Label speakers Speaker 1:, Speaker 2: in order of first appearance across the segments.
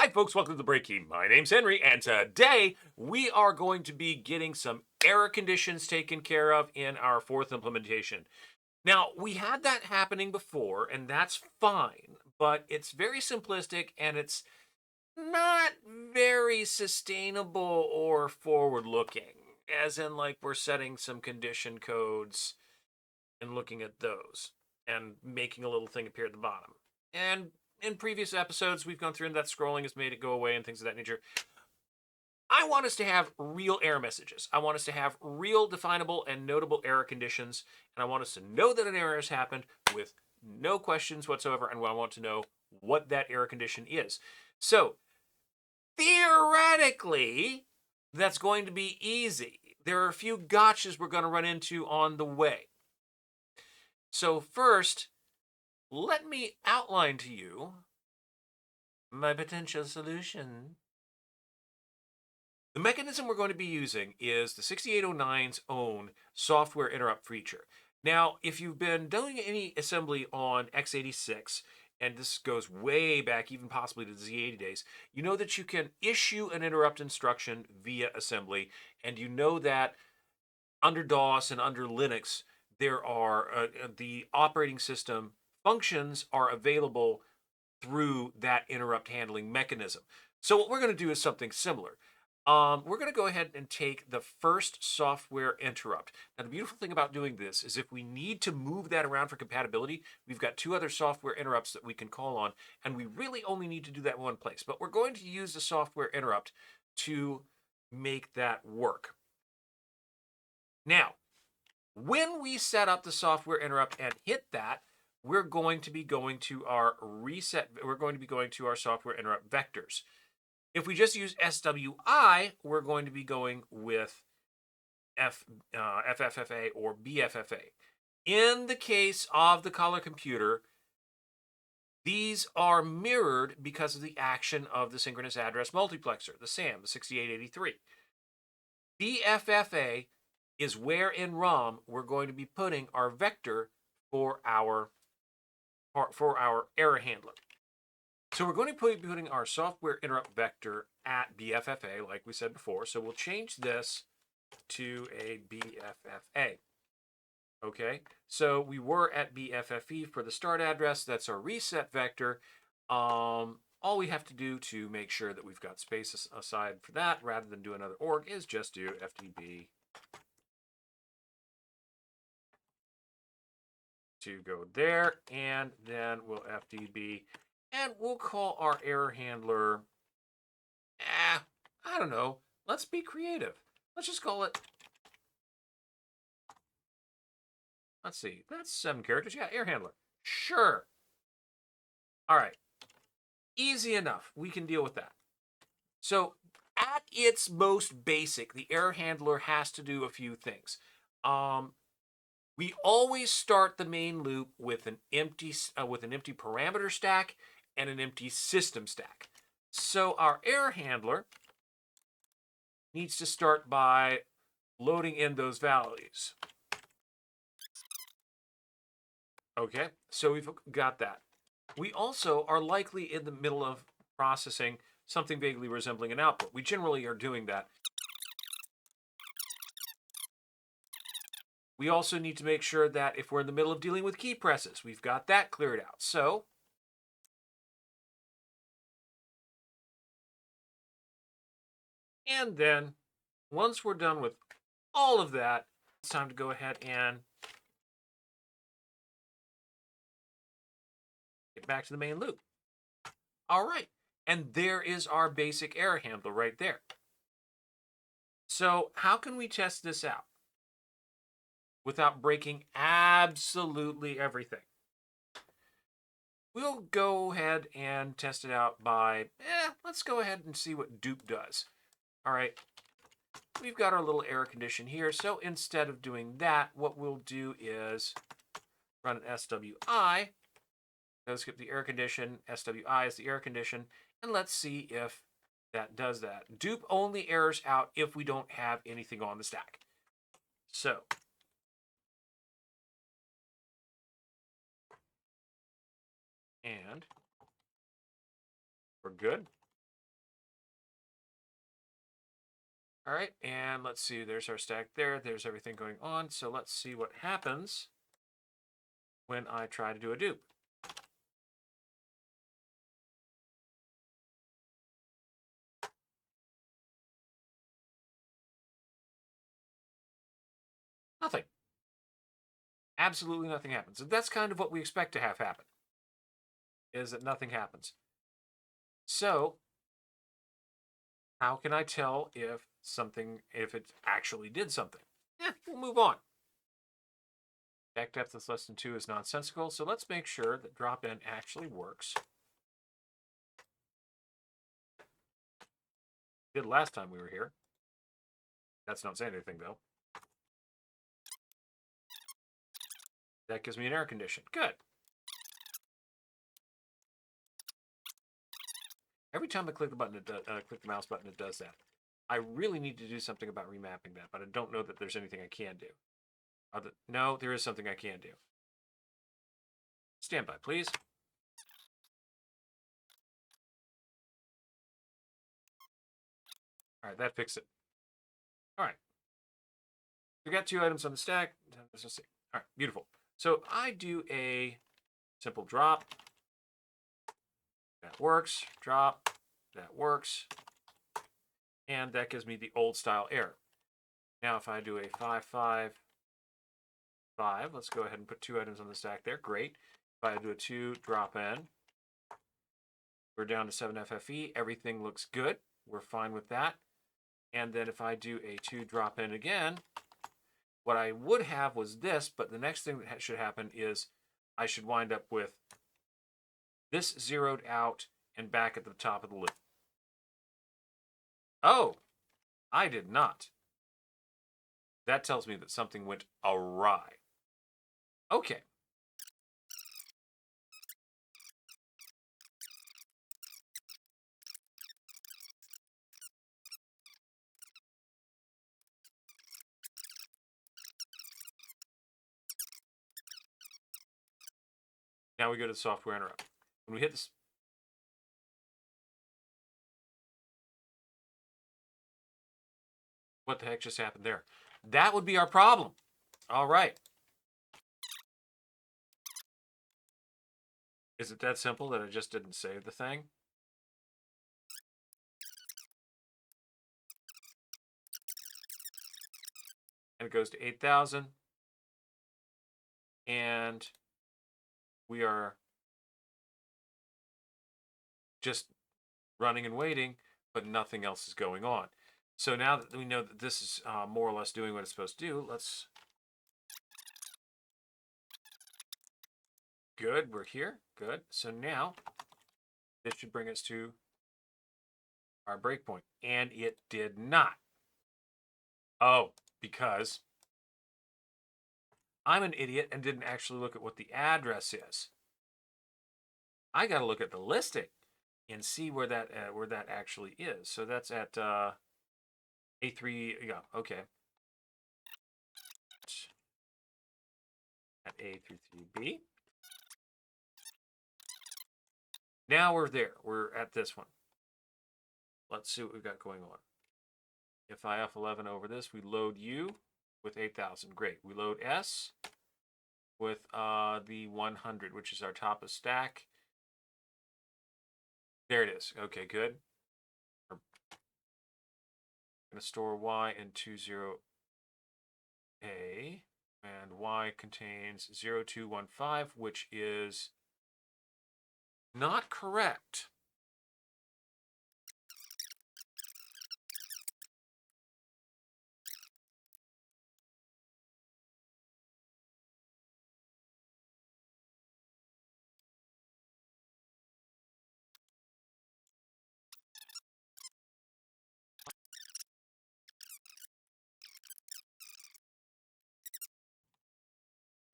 Speaker 1: Hi, folks. Welcome to the Breaking. My name's Henry, and today we are going to be getting some error conditions taken care of in our fourth implementation. Now, we had that happening before, and that's fine, but it's very simplistic and it's not very sustainable or forward looking, as in, like, we're setting some condition codes and looking at those and making a little thing appear at the bottom. And in previous episodes, we've gone through and that scrolling has made it go away and things of that nature. I want us to have real error messages. I want us to have real definable and notable error conditions. And I want us to know that an error has happened with no questions whatsoever. And I want to know what that error condition is. So theoretically, that's going to be easy. There are a few gotchas we're going to run into on the way. So first, let me outline to you my potential solution. The mechanism we're going to be using is the 6809's own software interrupt feature. Now, if you've been doing any assembly on x86, and this goes way back, even possibly to the Z80 days, you know that you can issue an interrupt instruction via assembly, and you know that under DOS and under Linux, there are the operating system functions are available through that interrupt handling mechanism. So what we're going to do is something similar. We're going to go ahead and take the first software interrupt. Now, the beautiful thing about doing this is if we need to move that around for compatibility, we've got two other software interrupts that we can call on, and we really only need to do that in one place. But we're going to use the software interrupt to make that work. Now, when we set up the software interrupt and hit that, we're going to be going to our software interrupt vectors. If we just use SWI, we're going to be going with FFFA or BFFA. In the case of the color computer, these are mirrored because of the action of the synchronous address multiplexer, the SAM, the 6883. BFFA is where in ROM we're going to be putting our vector for our error handler. So we're going to be putting our software interrupt vector at BFFA, like we said before. So we'll change this to a BFFA. Okay, so we were at BFFE for the start address. That's our reset vector. All we have to do to make sure that we've got space aside for that, rather than do another org, is just do FTB to go there, and then we'll FTB, and we'll call our error handler, I don't know, let's be creative. Let's just call it, let's see, that's 7 characters. Yeah, error handler. Sure. All right. Easy enough. We can deal with that. So at its most basic, the error handler has to do a few things. We always start the main loop with an empty parameter stack and an empty system stack. So our error handler needs to start by loading in those values. Okay, so we've got that. We also are likely in the middle of processing something vaguely resembling an output. We generally are doing that. We also need to make sure that if we're in the middle of dealing with key presses, we've got that cleared out. So and then once we're done with all of that, it's time to go ahead and get back to the main loop. All right, and there is our basic error handler right there. So how can we test this out without breaking absolutely everything? We'll go ahead and test it out by, let's go ahead and see what dupe does. All right, we've got our little error condition here. So instead of doing that, what we'll do is run an SWI. Let's skip the error condition. SWI is the error condition. And let's see if that does that. Dupe only errors out if we don't have anything on the stack. So and we're good. All right, and let's see, there's our stack there. There's everything going on. So let's see what happens when I try to do a dupe. Nothing. Absolutely nothing happens. And that's kind of what we expect to have happen, is that nothing happens. So how can I tell if it actually did something? We'll move on. Stack depth that's less than 2 is nonsensical, so let's make sure that drop-in actually works. It did last time we were here. That's not saying anything, though. That gives me an air condition. Good. Every time I click the button, click the mouse button, it does that. I really need to do something about remapping that, but I don't know that there's anything I can do. No, there is something I can do. Stand by, please. All right, that fixed it. All right. We got 2 items on the stack. Let's just see. All right, beautiful. So I do a simple drop. That works. Drop. That works. And that gives me the old style error. Now if I do a 5, 5, 5, let's go ahead and put 2 items on the stack there. Great. If I do a 2, drop in. We're down to 7 FFE. Everything looks good. We're fine with that. And then if I do a 2, drop in again, what I would have was this, but the next thing that should happen is I should wind up with this zeroed out and back at the top of the loop. Oh, I did not. That tells me that something went awry. Okay. Now we go to the software interrupt. When we hit this, what the heck just happened there? That would be our problem. All right. Is it that simple that I just didn't save the thing? And it goes to 8,000. And we are just running and waiting, but nothing else is going on. So now that we know that this is more or less doing what it's supposed to do, let's... Good, we're here. Good. So now this should bring us to our breakpoint. And it did not. Oh, because I'm an idiot and didn't actually look at what the address is. I got to look at the listing and see where that actually is. So that's at A3. Yeah, okay. At A33B. Now we're there. We're at this one. Let's see what we've got going on. If I F11 over this, we load U with 8,000. Great. We load S with the 100, which is our top of stack. There it is. Okay, good. I'm going to store Y in 20A, and Y contains 0215, which is not correct.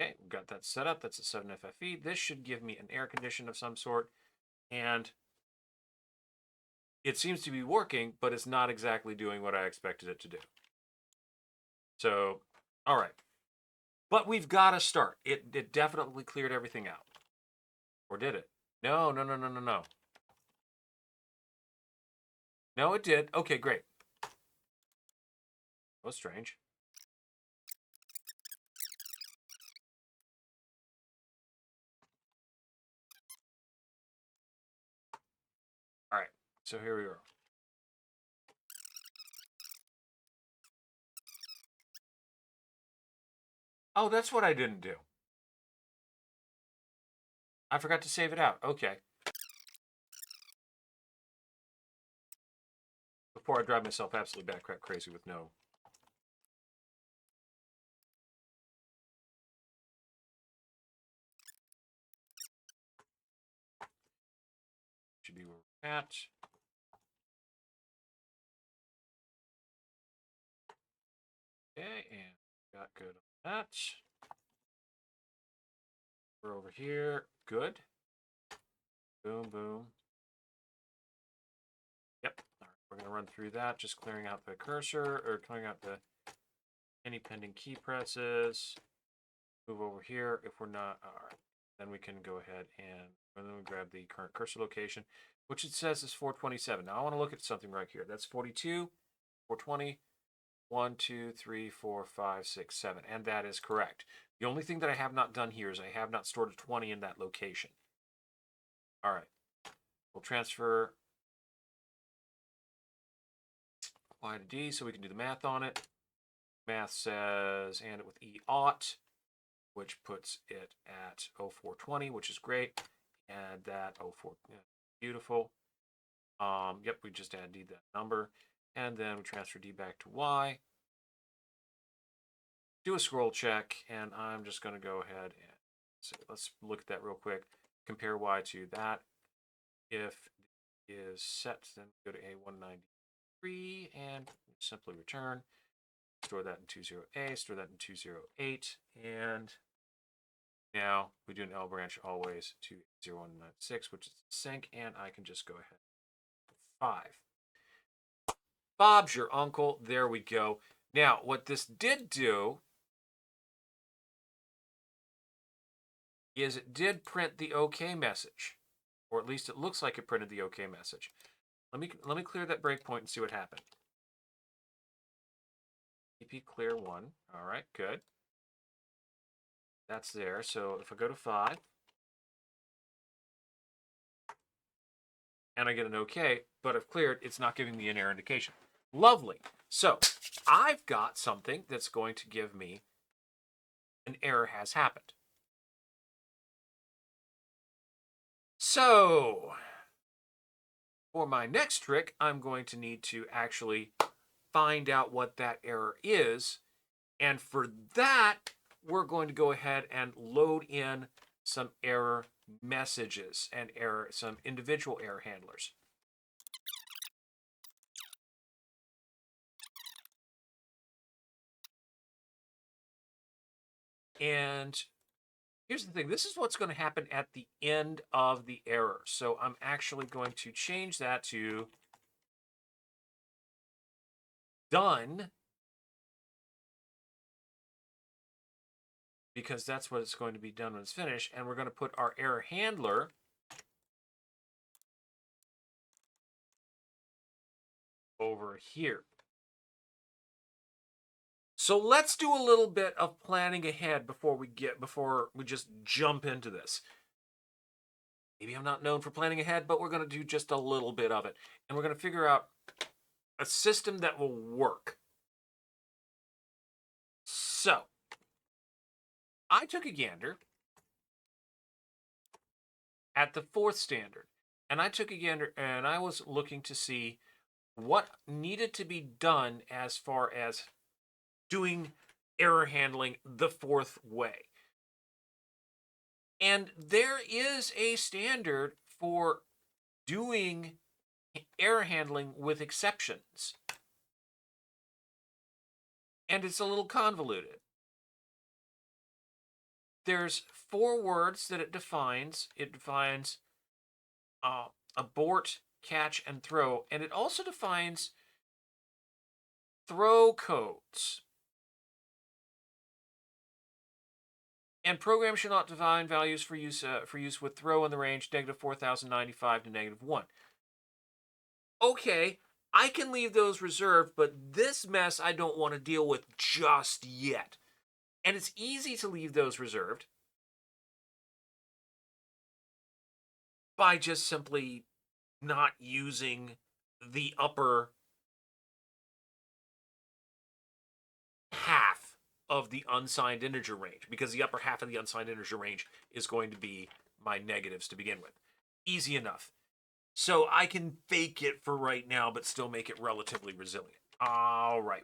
Speaker 1: Okay, we've got that set up. That's a 7 FFE. This should give me an air condition of some sort. And it seems to be working, but it's not exactly doing what I expected it to do. So, all right. But we've got to start. It definitely cleared everything out. Or did it? No, no, no, no, no, no. No, it did. Okay, great. That was strange. All right, so here we are. Oh, that's what I didn't do. I forgot to save it out. Okay. Before I drive myself absolutely batcrap crazy with no. Should be where we're at. Okay, and got good on that. We're over here. Good. Boom, boom. Yep. All right, we're going to run through that, just clearing out the cursor, or clearing out the any pending key presses. Move over here. If we're not, all right, then we can go ahead and then we grab the current cursor location, which it says is 427. Now I want to look at something right here. That's 42, 420, 1, 2, 3, 4, 5, 6, 7. And that is correct. The only thing that I have not done here is I have not stored a 20 in that location. All right. We'll transfer Y to D so we can do the math on it. Math says and it with E aught, which puts it at 0420, which is great. Add that 04, beautiful. Yep, we just add D that number. And then we transfer D back to Y. Do a scroll check, and I'm just going to go ahead and so let's look at that real quick. Compare Y to that. If it is set, then go to A193 and simply return. Store that in 20A, store that in 208, and now we do an L branch always to 0196, which is sync, and I can just go ahead. 5. Bob's your uncle. There we go. Now, what this did do is it did print the OK message, or at least it looks like it printed the OK message. Let me clear that breakpoint and see what happened. EP clear 1. All right, good. That's there. So if I go to 5 and I get an OK, but I've cleared, it's not giving me an error indication. Lovely. So I've got something that's going to give me an error has happened. So for my next trick, I'm going to need to actually find out what that error is. And for that, we're going to go ahead and load in some error messages and some individual error handlers. And here's the thing. This is what's going to happen at the end of the error. So I'm actually going to change that to done, because that's what it's going to be done when it's finished. And we're going to put our error handler over here. So let's do a little bit of planning ahead before we just jump into this. Maybe I'm not known for planning ahead, but we're going to do just a little bit of it. And we're going to figure out a system that will work. So I took a gander at the 4th standard, and I took a gander and I was looking to see what needed to be done as far as doing error handling the 4th way. And there is a standard for doing error handling with exceptions. And it's a little convoluted. There's 4 words that it defines. It defines abort, catch, and throw. And it also defines throw codes. And programs should not define values for use with throw in the range -4095 to -1. Okay, I can leave those reserved, but this mess I don't want to deal with just yet. And it's easy to leave those reserved by just simply not using the upper half of the unsigned integer range, because the upper half of the unsigned integer range is going to be my negatives to begin with. Easy enough. So I can fake it for right now, but still make it relatively resilient. All right,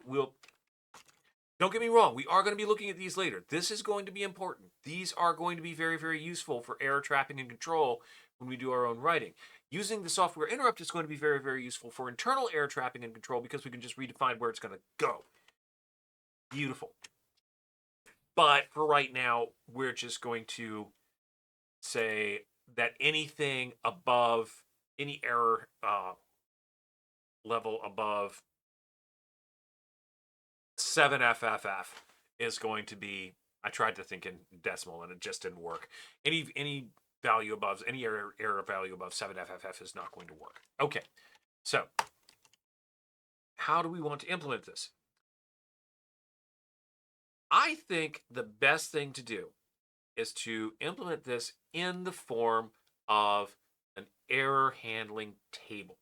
Speaker 1: don't get me wrong, we are going to be looking at these later. This is going to be important. These are going to be very, very useful for error trapping and control when we do our own writing. Using the software interrupt is going to be very, very useful for internal error trapping and control because we can just redefine where it's going to go. Beautiful. But for right now, we're just going to say that anything above, any error level above 7FFF is going to be, I tried to think in decimal and it just didn't work. Any value above, any error value above 7FFF is not going to work. Okay, so how do we want to implement this? I think the best thing to do is to implement this in the form of an error handling table.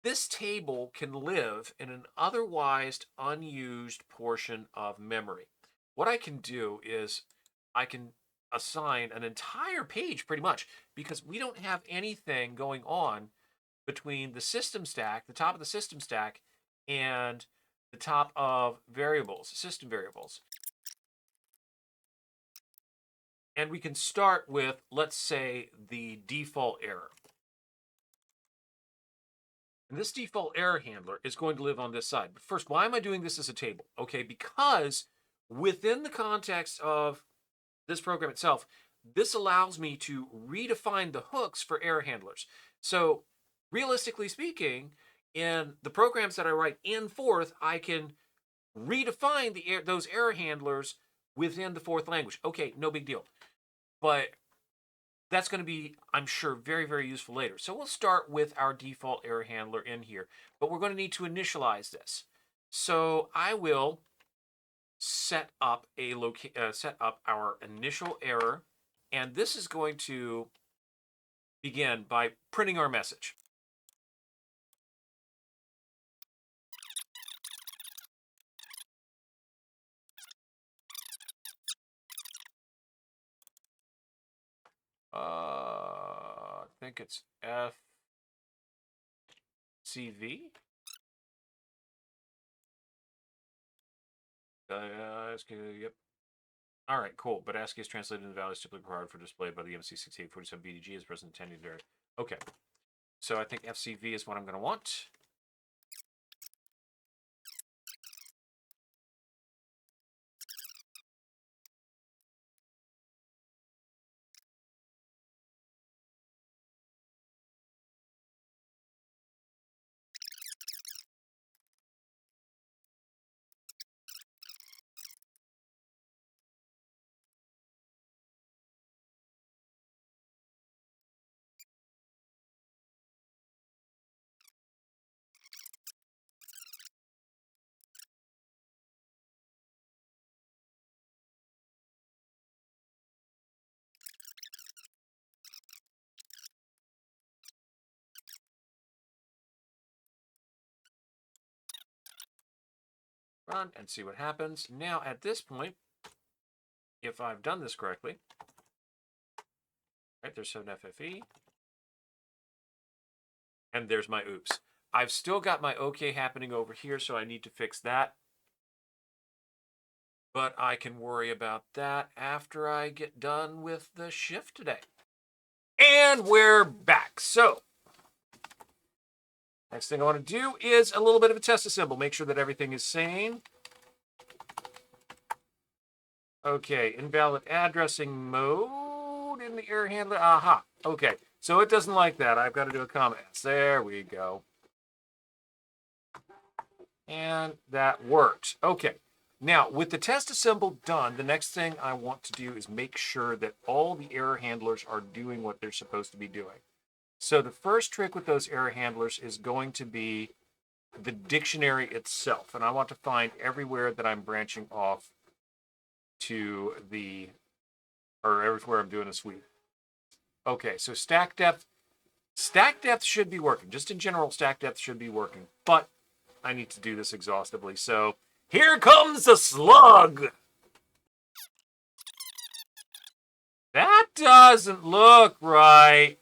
Speaker 1: This table can live in an otherwise unused portion of memory. What I can do is I can assign an entire page pretty much, because we don't have anything going on between the system stack, the top of the system stack, and the top of variables, system variables. And we can start with, let's say, the default error. And this default error handler is going to live on this side. But first, why am I doing this as a table? Okay, because within the context of this program itself, this allows me to redefine the hooks for error handlers. So realistically speaking, in the programs that I write in Forth, I can redefine those error handlers within the Forth language. Okay, no big deal. But that's going to be, I'm sure, very, very useful later. So we'll start with our default error handler in here, but we're going to need to initialize this. So I will set up our initial error, and this is going to begin by printing our message. I think it's FCV. Yep. All right, cool. But ASCII is translated into values typically required for display by the MC6847 BDG as present intended there. Okay. So I think FCV is what I'm going to want. Run and see what happens. Now, at this point, if I've done this correctly, right, there's 7FFE, and there's my oops. I've still got my okay happening over here, so I need to fix that. But I can worry about that after I get done with the shift today. And we're back. So, next thing I want to do is a little bit of a test assemble. Make sure that everything is sane. Okay, invalid addressing mode in the error handler. Aha. Okay, so it doesn't like that. I've got to do a comment. There we go. And that works. Okay, Now, with the test assemble done, the next thing I want to do is make sure that all the error handlers are doing what they're supposed to be doing. So the first trick with those error handlers is going to be the dictionary itself. And I want to find everywhere that I'm branching off to the, or everywhere I'm doing a sweep. Okay, so stack depth. Stack depth should be working. Just in general, stack depth should be working. But I need to do this exhaustively. So here comes the slug. That doesn't look right.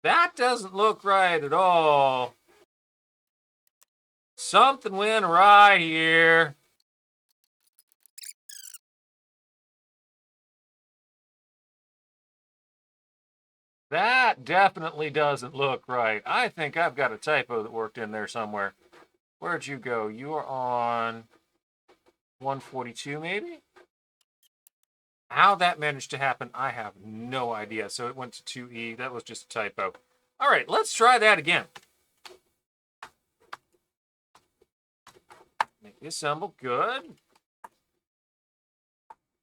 Speaker 1: That doesn't look right at all. Something went awry here. That definitely doesn't look right. I think I've got a typo that worked in there somewhere. Where'd you go? You are on 142 maybe? How that managed to happen, I have no idea. So it went to 2E. That was just a typo. All right, let's try that again. Make the assemble. Good.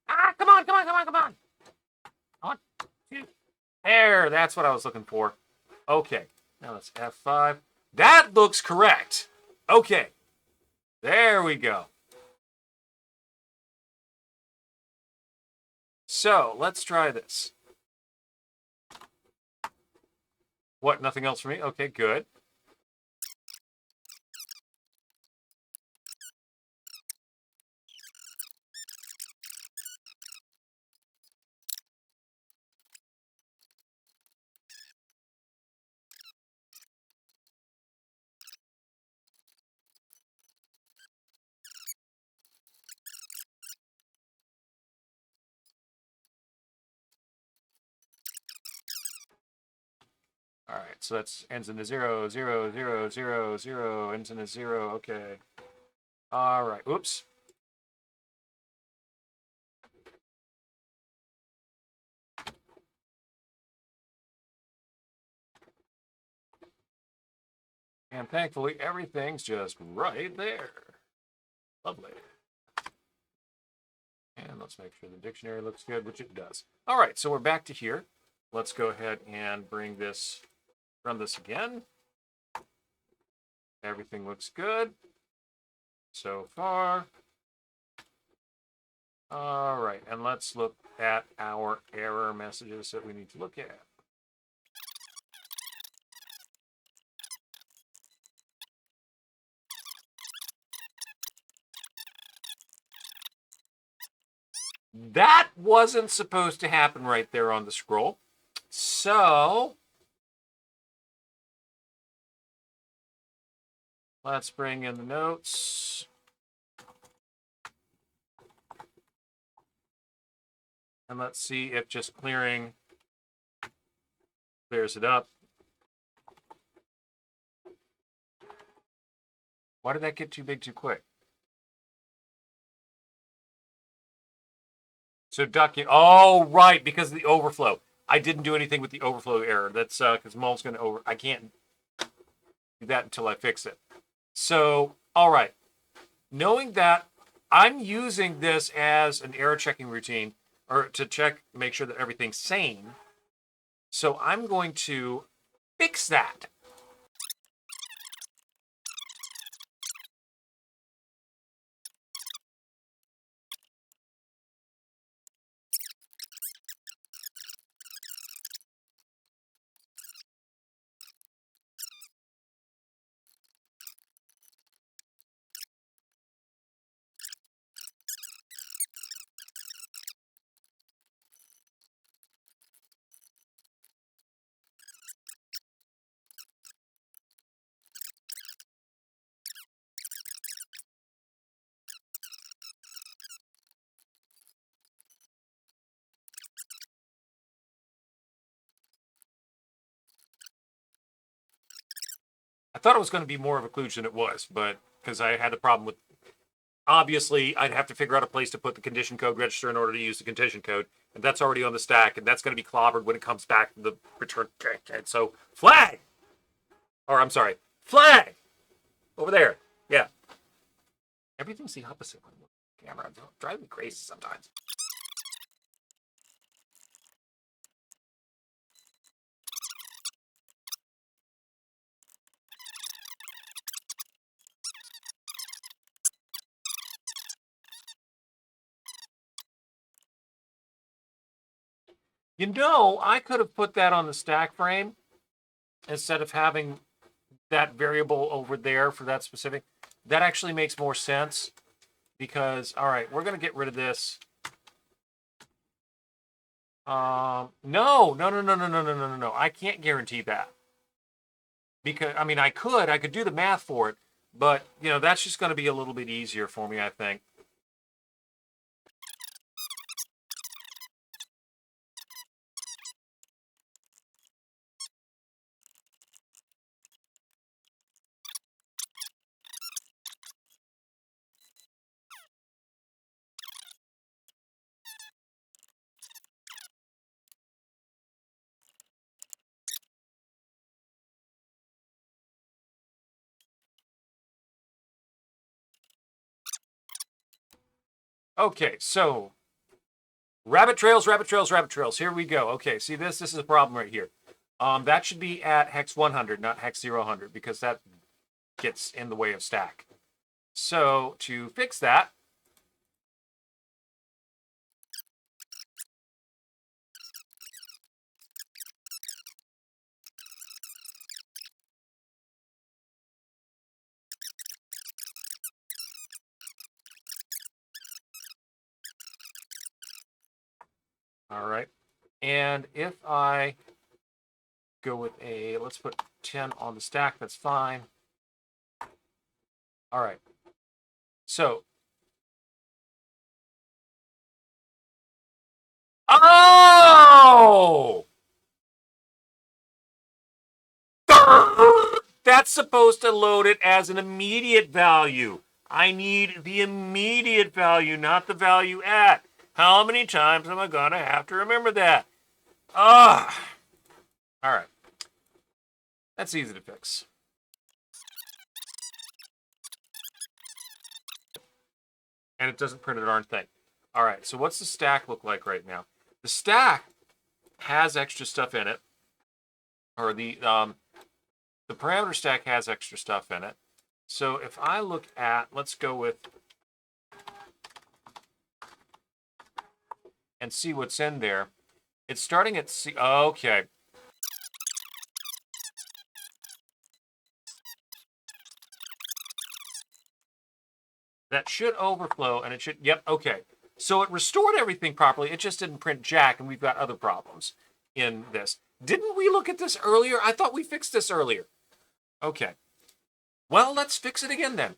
Speaker 1: Ah, come on, come on, come on, come on. 1, 2. There, that's what I was looking for. Okay, now let's F5. That looks correct. Okay, there we go. So let's try this. What, nothing else for me? Okay, good. All right, so that's ends in a 0, 0, 0, 0, 0, ends in a 0. Okay. All right. Oops. And thankfully, everything's just right there. Lovely. And let's make sure the dictionary looks good, which it does. All right, so we're back to here. Let's go ahead and bring this, run this again. Everything looks good so far. All right, and let's look at our error messages that we need to look at. That wasn't supposed to happen right there on the scroll. So let's bring in the notes. And let's see if just clearing clears it up. Why did that get too big too quick? So ducking. Oh, right, because of the overflow. I didn't do anything with the overflow error. That's because Mul's going to over. I can't do that until I fix it. So, all right. Knowing that, I'm using this as an error checking routine, or to check, make sure that everything's sane. So I'm going to fix that. I thought it was going to be more of a kludge than it was, but because I had the problem with, obviously, I'd have to figure out a place to put the condition code register in order to use the condition code, and that's already on the stack, and that's going to be clobbered when it comes back to the return. And so, flag! Or, I'm sorry, flag! Over there. Yeah. Everything's the opposite on the camera. Don't drive me crazy sometimes. You know, I could have put that on the stack frame instead of having that variable over there for that specific. That actually makes more sense because, all right, we're going to get rid of this. No, no, no, no, no, no, no, no, no. I can't guarantee that. Because, I mean, I could do the math for it, but, you know, that's just going to be a little bit easier for me, I think. Okay, so rabbit trails, rabbit trails, rabbit trails. Here we go. Okay, see this? This is a problem right here. That should be at hex 100, not hex 000, because that gets in the way of stack. So to fix that, all right, and if I go with a, let's put 10 on the stack, that's fine. All right, so, oh! That's supposed to load it as an immediate value. I need the immediate value, not the value at. How many times am I going to have to remember that? Ah! All right. That's easy to fix. And it doesn't print a darn thing. All right, so what's the stack look like right now? The stack has extra stuff in it, or the parameter stack has extra stuff in it. So if I look at, let's go with, and see what's in there. It's starting at C. Okay. That should overflow, and it should, yep, okay. So it restored everything properly. It just didn't print Jack, and we've got other problems in this. Didn't we look at this earlier? I thought we fixed this earlier. Okay. Well, let's fix it again then.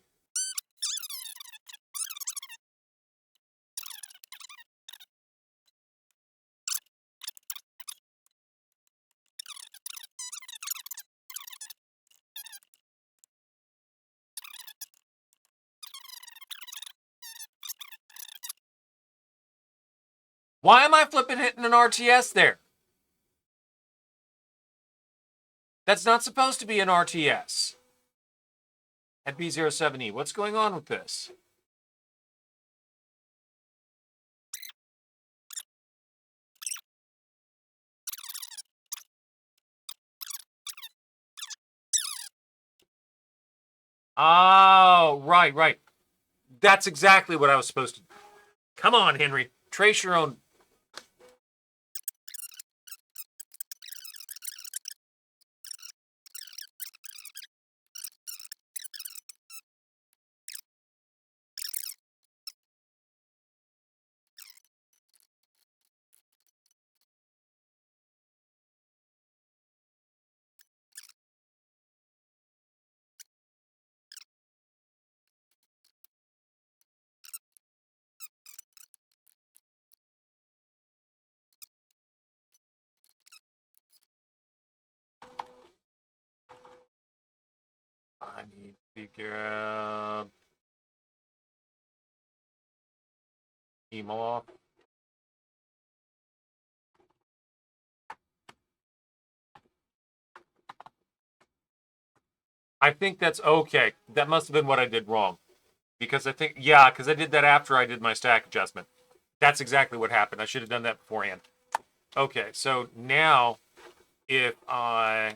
Speaker 1: Why am I flipping hitting an RTS there? That's not supposed to be an RTS at B07E. What's going on with this? Oh, right, right. That's exactly what I was supposed to do. Come on, Henry. Trace your own. I need to figure out email off. I think that's okay. That must have been what I did wrong. Because I think, yeah, because I did that after I did my stack adjustment. That's exactly what happened. I should have done that beforehand. Okay, so now if I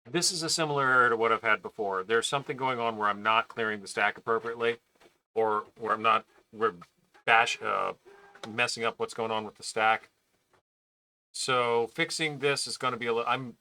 Speaker 1: this is a similar error to what I've had before. There's something going on where I'm not clearing the stack appropriately, or where I'm not we're messing up what's going on with the stack. So fixing this is going to be a little.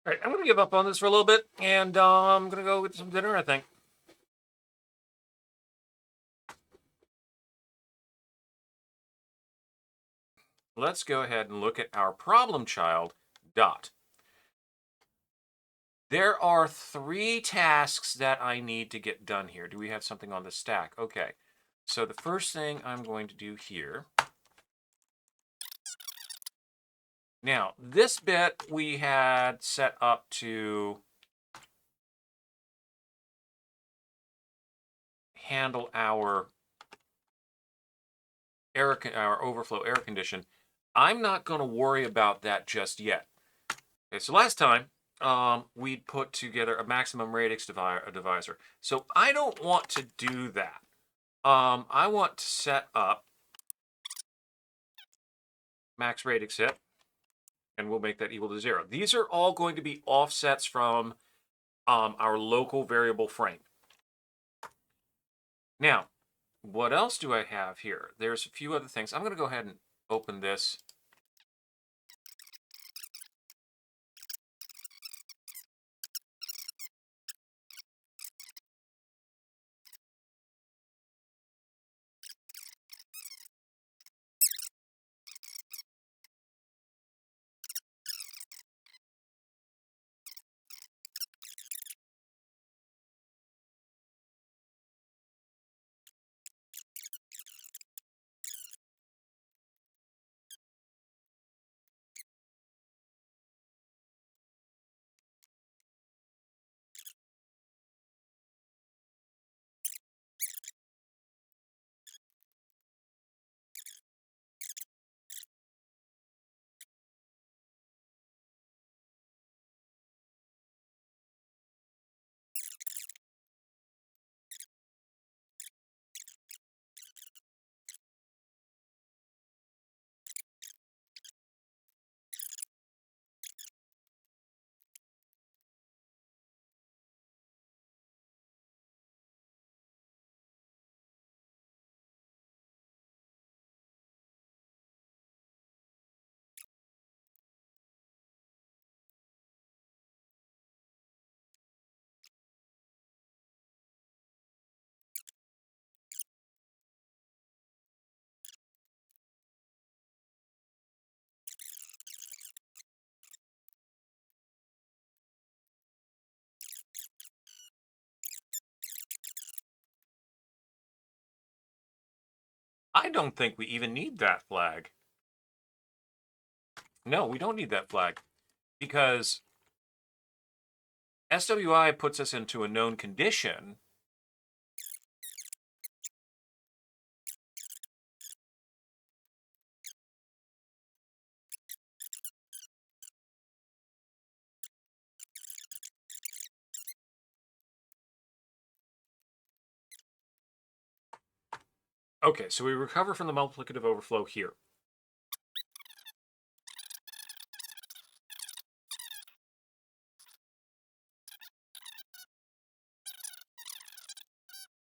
Speaker 1: All right, I'm going to give up on this for a little bit, and I'm going to go get some dinner, I think. Let's go ahead and look at our problem child, Dot. There are 3 tasks that I need to get done here. Do we have something on the stack? Okay. So the first thing I'm going to do here. Now, this bit we had set up to handle our our overflow error condition. I'm not going to worry about that just yet. Okay, so last time we put together a maximum radix divisor. So I don't want to do that. I want to set up max radix hit, and we'll make that equal to 0. These are all going to be offsets from our local variable frame. Now, what else do I have here? There's a few other things. I'm going to go ahead and open this. I don't think we even need that flag. No, we don't need that flag because SWI puts us into a known condition. Okay, so we recover from the multiplicative overflow here.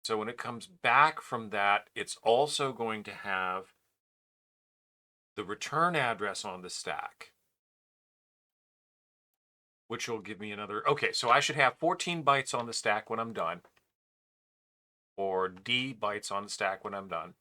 Speaker 1: So when it comes back from that, it's also going to have the return address on the stack, which will give me another. Okay, so I should have 14 bytes on the stack when I'm done, or D bytes on the stack when I'm done.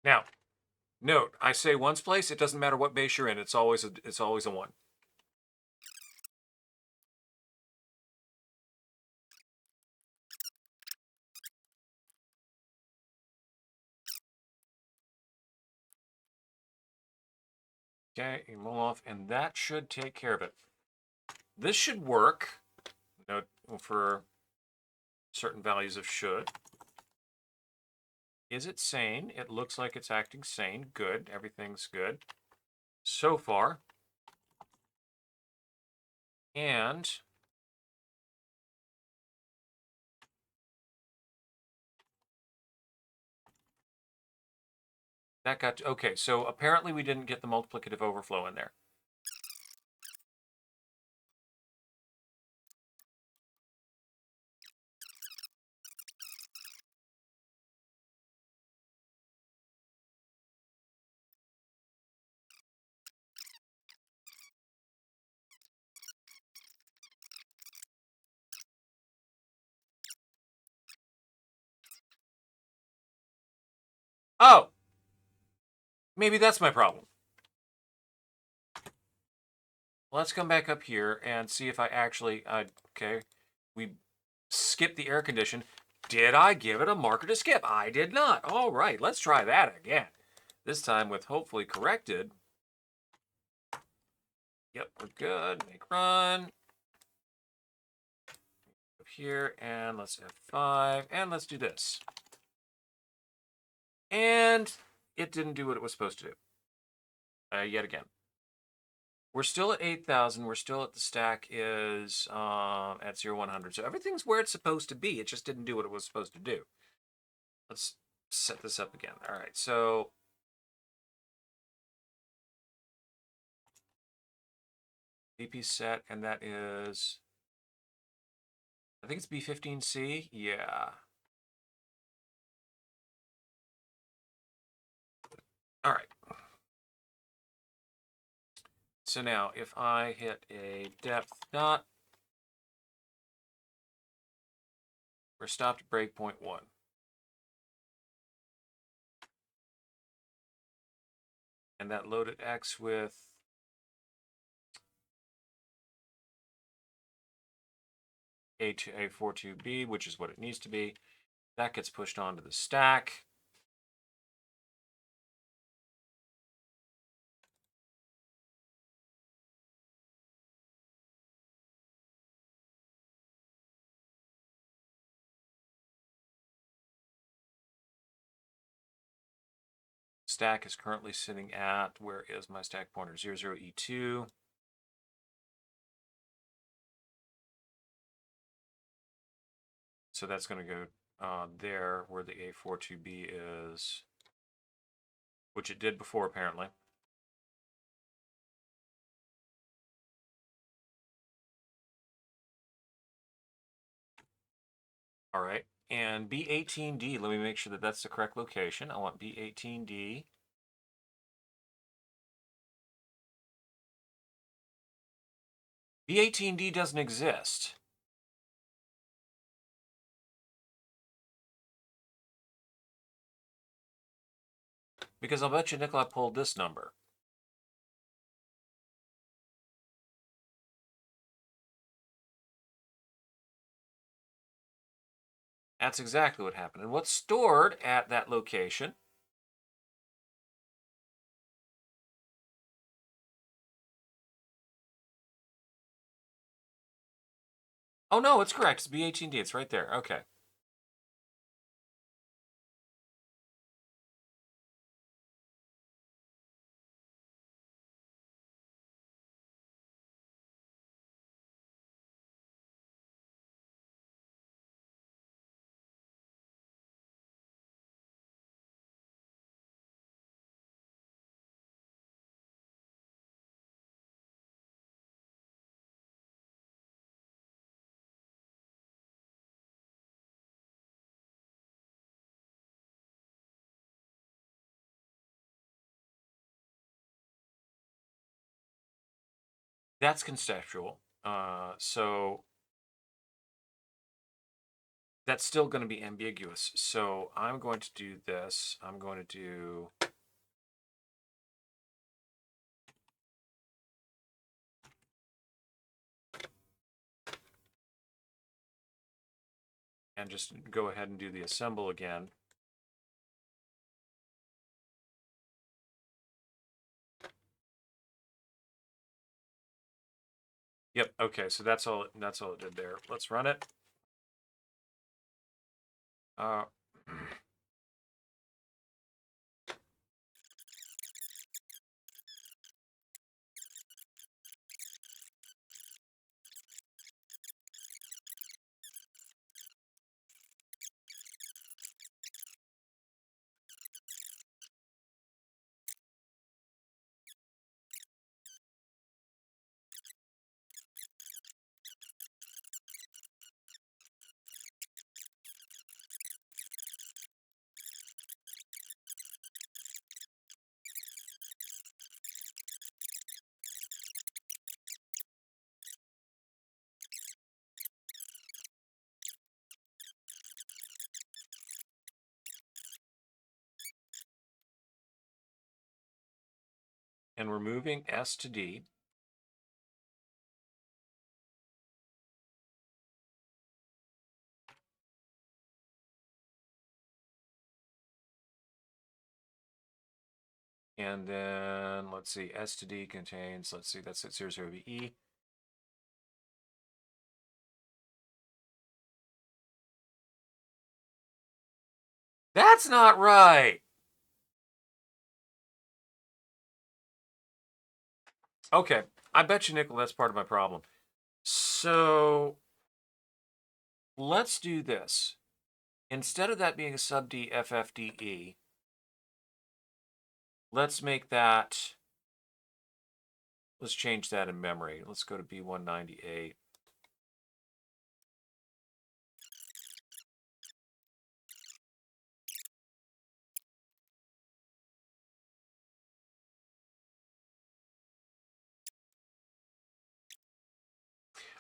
Speaker 1: Now, note, I say ones place, it doesn't matter what base you're in, it's always a 1. Okay, you roll off, and that should take care of it. This should work. Note for certain values of should. Is it sane? It looks like it's acting sane. Good. Everything's good so far. And that got, okay, so apparently we didn't get the multiplicative overflow in there. Oh, maybe that's my problem. Let's come back up here and see if I actually, okay, we skipped the air condition. Did I give it a marker to skip? I did not. All right, let's try that again. This time with hopefully corrected. Yep, we're good. Make run. Up here, and let's F5, and let's do this. And it didn't do what it was supposed to do. Yet again. We're still at 8,000. We're still at the stack is at 0, 100. So everything's where it's supposed to be. It just didn't do what it was supposed to do. Let's set this up again. All right, so VP set, and that is, I think it's B15C. Yeah. All right. So now if I hit a depth dot, we're stopped at breakpoint 1. And that loaded X with A42B, which is what it needs to be. That gets pushed onto the stack. stack is currently sitting at, where is my stack pointer? 00E2. So that's going to go there where the A42B is, which it did before apparently. All right, and B18D, let me make sure that that's the correct location. I want B18D. B18D doesn't exist. Because I'll bet you Nikolai pulled this number. That's exactly what happened. And what's stored at that location? Oh, no, it's correct. It's B18D. It's right there. Okay. That's conceptual. So that's still going to be ambiguous. So I'm going to do this. I'm going to do... and just go ahead and do the assemble again. Yep, okay, so that's all it did there. Let's run it. And we're moving S to D. And then, let's see, S to D contains, let's see, that's at 00VE. That's not right! Okay, I bet you, Nickel, that's part of my problem. So, let's do this. Instead of that being a sub D FFDE, let's make that, let's change that in memory. Let's go to B198.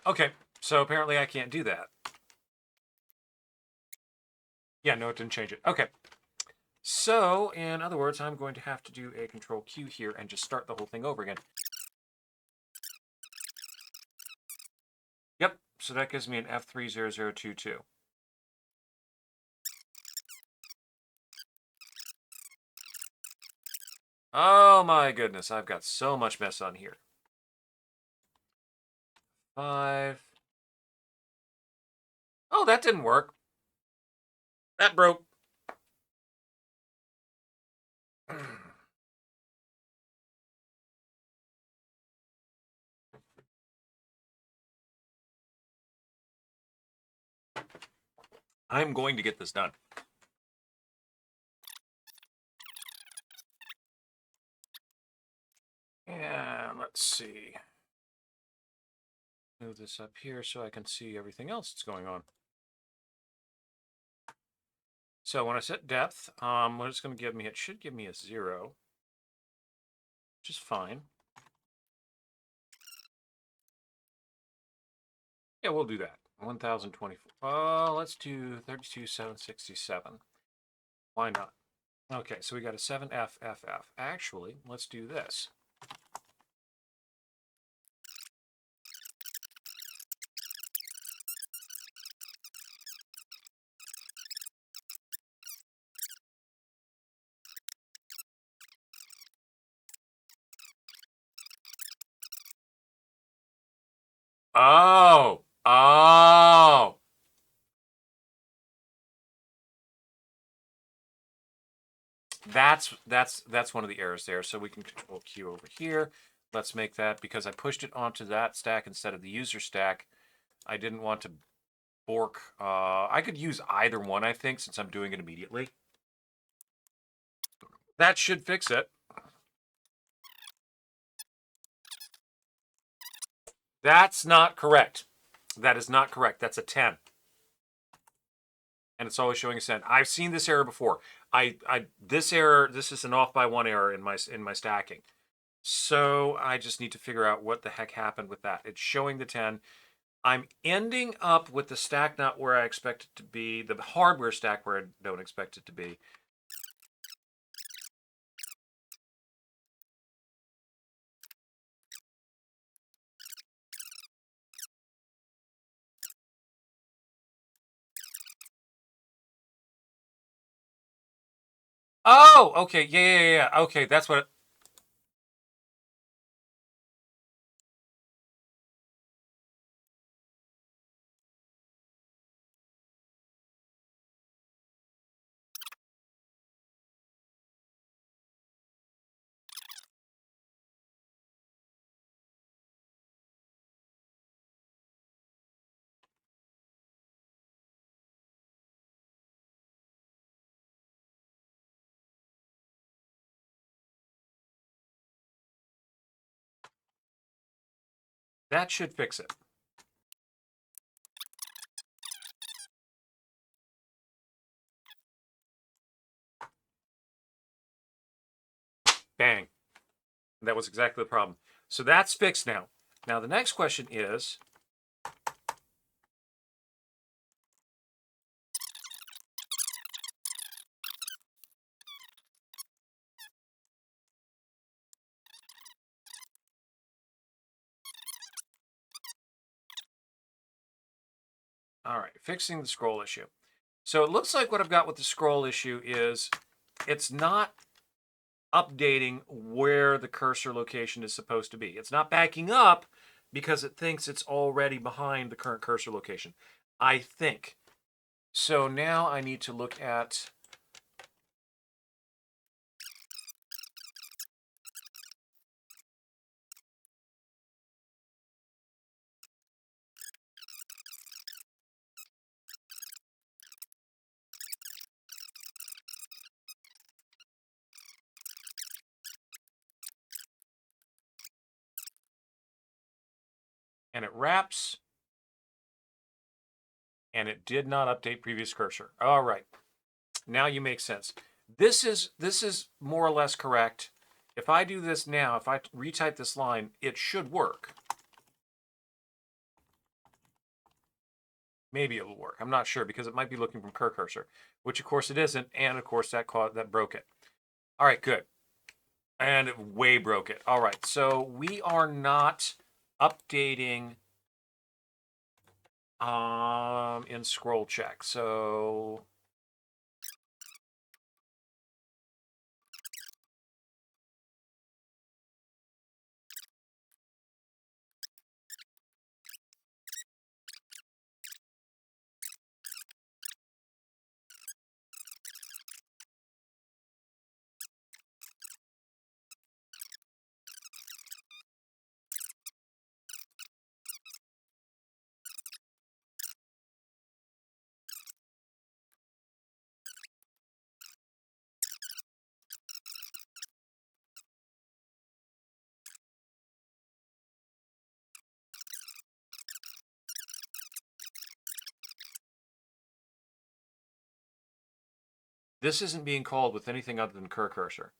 Speaker 1: Okay, so apparently I can't do that. Yeah, no, it didn't change it. Okay. So, in other words, I'm going to have to do a control Q here and just start the whole thing over again. Yep, so that gives me an F30022. Oh my goodness, I've got so much mess on here. 5. Oh, that didn't work. That broke. I'm going to get this done. And let's see. Move this up here so I can see everything else that's going on. So when I set depth, what it's going to give me, it should give me a 0, which is fine. Yeah, we'll do that. 1024. Let's do 32,767. Why not? Okay, so we got a 7FFF. Actually, let's do this. Oh, oh. That's one of the errors there. So we can control Q over here. Let's make that, because I pushed it onto that stack instead of the user stack. I didn't want to bork. I could use either one, I think, since I'm doing it immediately. That should fix it. That's not correct. That is not correct. That's a 10. And it's always showing a 10. I've seen this error before. This error, this is an off by 1 error in my stacking. So I just need to figure out what the heck happened with that. It's showing the 10. I'm ending up with the stack not where I expect it to be, the hardware stack where I don't expect it to be. Oh, okay, yeah. Okay, that's what. That should fix it. Bang. That was exactly the problem. So that's fixed now. Now the next question is, all right, fixing the scroll issue. So it looks like what I've got with the scroll issue is it's not updating where the cursor location is supposed to be. It's not backing up because it thinks it's already behind the current cursor location, I think. So now I need to look at, and it wraps, and it did not update previous cursor. All right, now you make sense. This is more or less correct. If I do this now, if I retype this line, it should work. Maybe it will work. I'm not sure, because it might be looking from cursor, which of course it isn't, and of course that broke it. All right, good. And it way broke it. All right, so we are not updating in scroll check. So This isn't being called with anything other than cur cursor.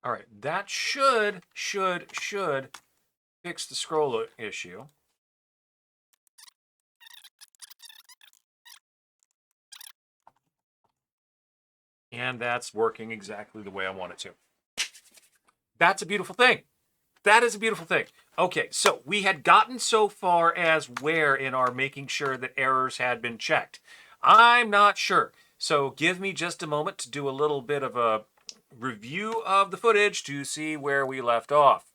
Speaker 1: All right, that should fix the scroll issue. And that's working exactly the way I want it to. That's a beautiful thing. That is a beautiful thing. Okay, so we had gotten so far as where in our making sure that errors had been checked. I'm not sure. So give me just a moment to do a little bit of a review of the footage to see where we left off.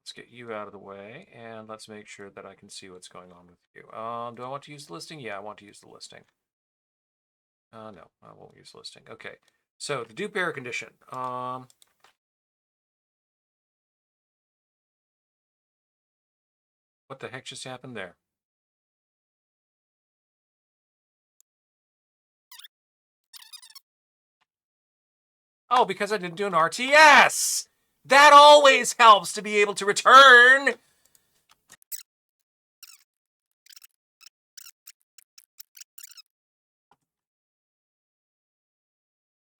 Speaker 1: Let's get you out of the way, and let's make sure that I can see what's going on with you. Do I want to use the listing? Yeah, I want to use the listing. No, I won't use listing. Okay, so the dupe error condition. What the heck just happened there? Oh, because I didn't do an RTS! That always helps to be able to return!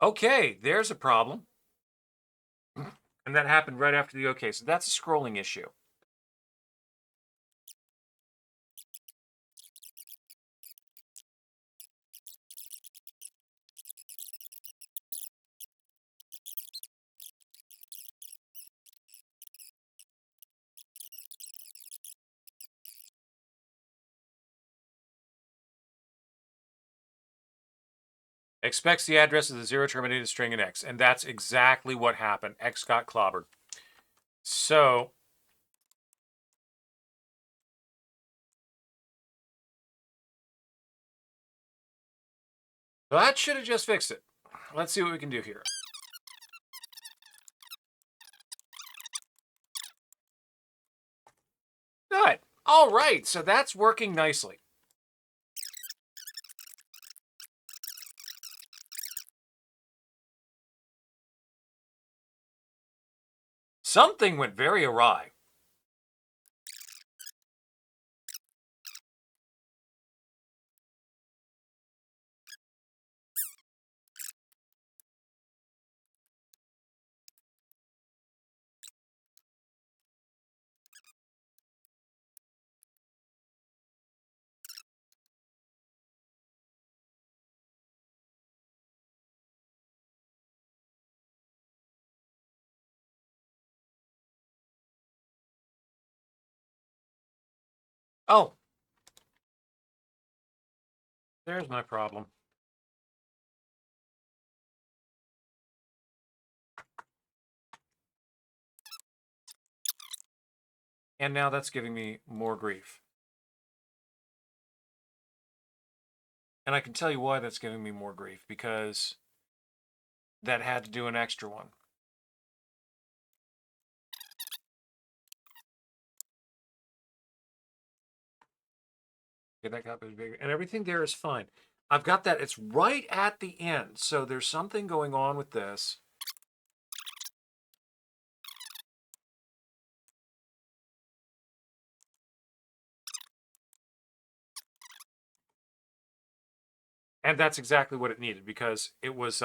Speaker 1: Okay, there's a problem. And that happened right after the okay, so that's a scrolling issue. Expects the address of the zero terminated string in X, and that's exactly what happened. X got clobbered. So that should have just fixed it. Let's see what we can do here. Good. All right, so that's working nicely. Something went very awry. Oh, there's my problem. And now that's giving me more grief. And I can tell you why that's giving me more grief, because that had to do an extra one. Okay, that got bigger. And everything there is fine. I've got that. It's right at the end. So there's something going on with this. And that's exactly what it needed, because it was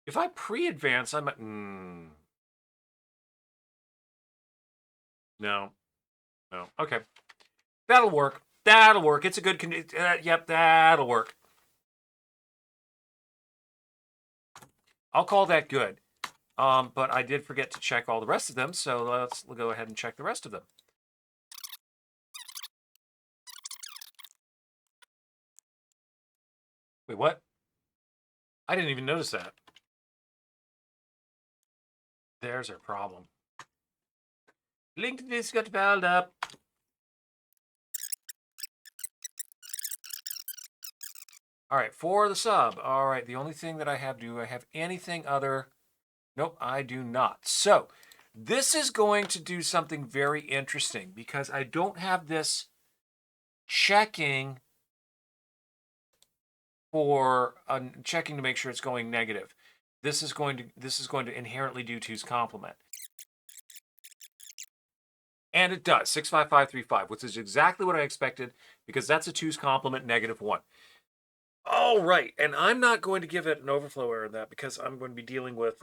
Speaker 1: if I pre-advance, I'm at no. No. Okay. That'll work. That'll work. It's a good yep, that'll work. I'll call that good. But I did forget to check all the rest of them, so let's go ahead and check the rest of them. Wait, what? I didn't even notice that. There's our problem. Link to this got piled up. All right, for the sub. All right, the only thing that I have, do I have anything other? Nope, I do not. So This is going to do something very interesting because I don't have this checking for checking to make sure it's going negative. This is going to inherently do 2's complement. And it does, 65535, which is exactly what I expected because that's a 2's complement, -1. All right, and I'm not going to give it an overflow error in that because I'm going to be dealing with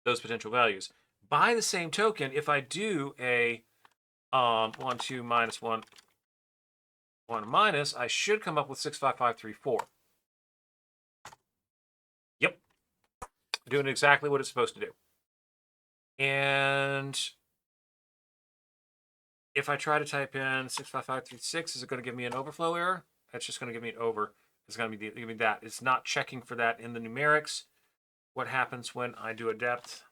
Speaker 1: those potential values. By the same token, if I do a 1, 2, minus 1, 1 minus, I should come up with 65534. Yep, doing exactly what it's supposed to do. And if I try to type in 65536, is it going to give me an overflow error? That's just going to give me an over. It's going to give me that. It's not checking for that in the numerics. What happens when I do a depth?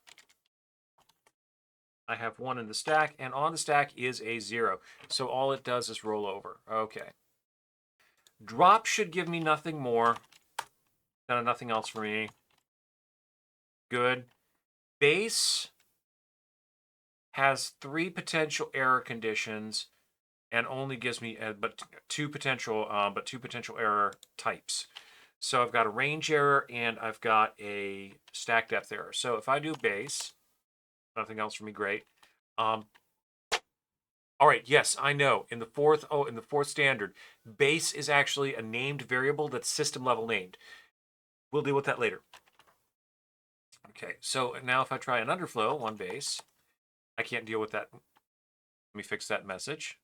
Speaker 1: I have 1 in the stack, and on the stack is a 0. So all it does is roll over. Okay. Drop should give me nothing more than a nothing else for me. Good. Base has 3 potential error conditions and only gives me but two potential error types. So I've got a range error and I've got a stack depth error. So if I do base, nothing else for me, great. All right, yes, I know. In the fourth standard, base is actually a named variable that's system level named. We'll deal with that later. Okay, so now if I try an underflow, 1 base, I can't deal with that. Let me fix that message.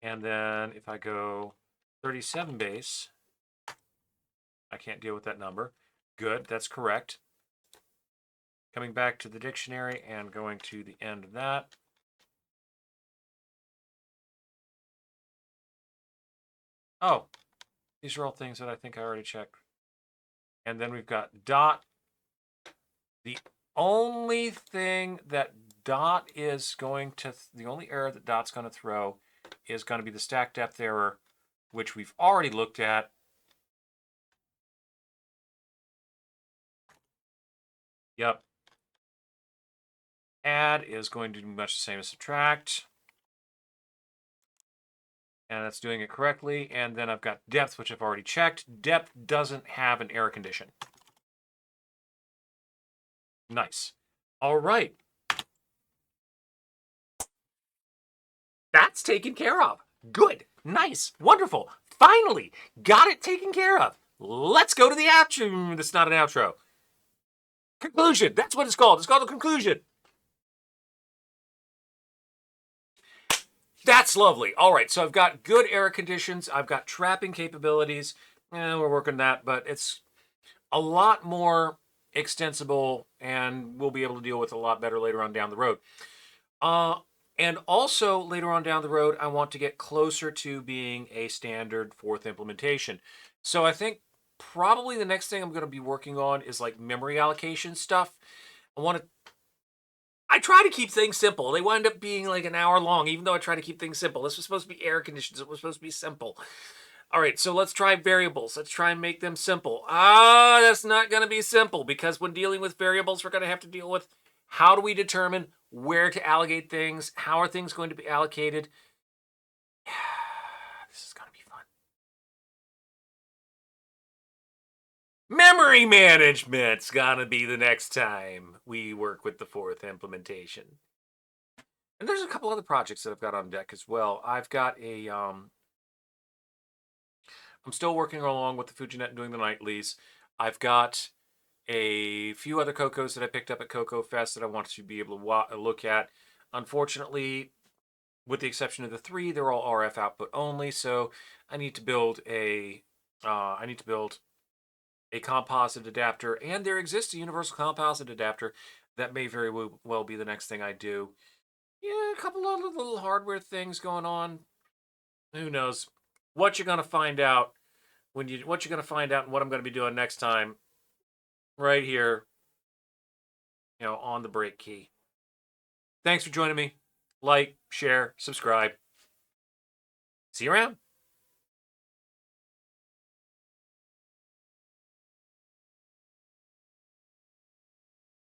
Speaker 1: And then if I go 37 base, I can't deal with that number. Good, that's correct. Coming back to the dictionary and going to the end of that. Oh, these are all things that I think I already checked. And then we've got dot. The only thing that dot is going to, the only error that dot's going to throw is going to be the stack depth error, which we've already looked at. Yep. Add is going to do much the same as subtract. And that's doing it correctly. And then I've got depth, which I've already checked. Depth doesn't have an error condition. Nice. All right. That's taken care of. Good. Nice. Wonderful. Finally, got it taken care of. Let's go to the outro. That's not an outro. Conclusion. That's what it's called. It's called a conclusion. That's lovely. All right, so I've got good error conditions. I've got trapping capabilities. We're working that, but it's a lot more extensible, and we'll be able to deal with a lot better later on down the road. And also later on down the road, I want to get closer to being a standard 4th implementation. So I think probably the next thing I'm going to be working on is like memory allocation stuff. I try to keep things simple. They wind up being like an hour long, even though I try to keep things simple. This was supposed to be air conditions. It was supposed to be simple. All right, so let's try variables. Let's try and make them simple. That's not going to be simple because when dealing with variables, we're going to have to deal with how do we determine where to allocate things? How are things going to be allocated? This is going to be fun. Memory management's gonna be the next time we work with the 4th implementation. And there's a couple other projects that I've got on deck as well. I've got a, I'm still working along with the FujiNet and doing the nightlies. I've got a few other Cocos that I picked up at Coco Fest that I want to be able to look at. Unfortunately, with the exception of the 3, they're all RF output only. So I need to build a composite adapter, and there exists a universal composite adapter that may very well be the next thing I do. Yeah, a couple of little hardware things going on. Who knows? What you're gonna find out and what I'm gonna be doing next time, right here, on the break key. Thanks for joining me. Like, share, subscribe. See you around.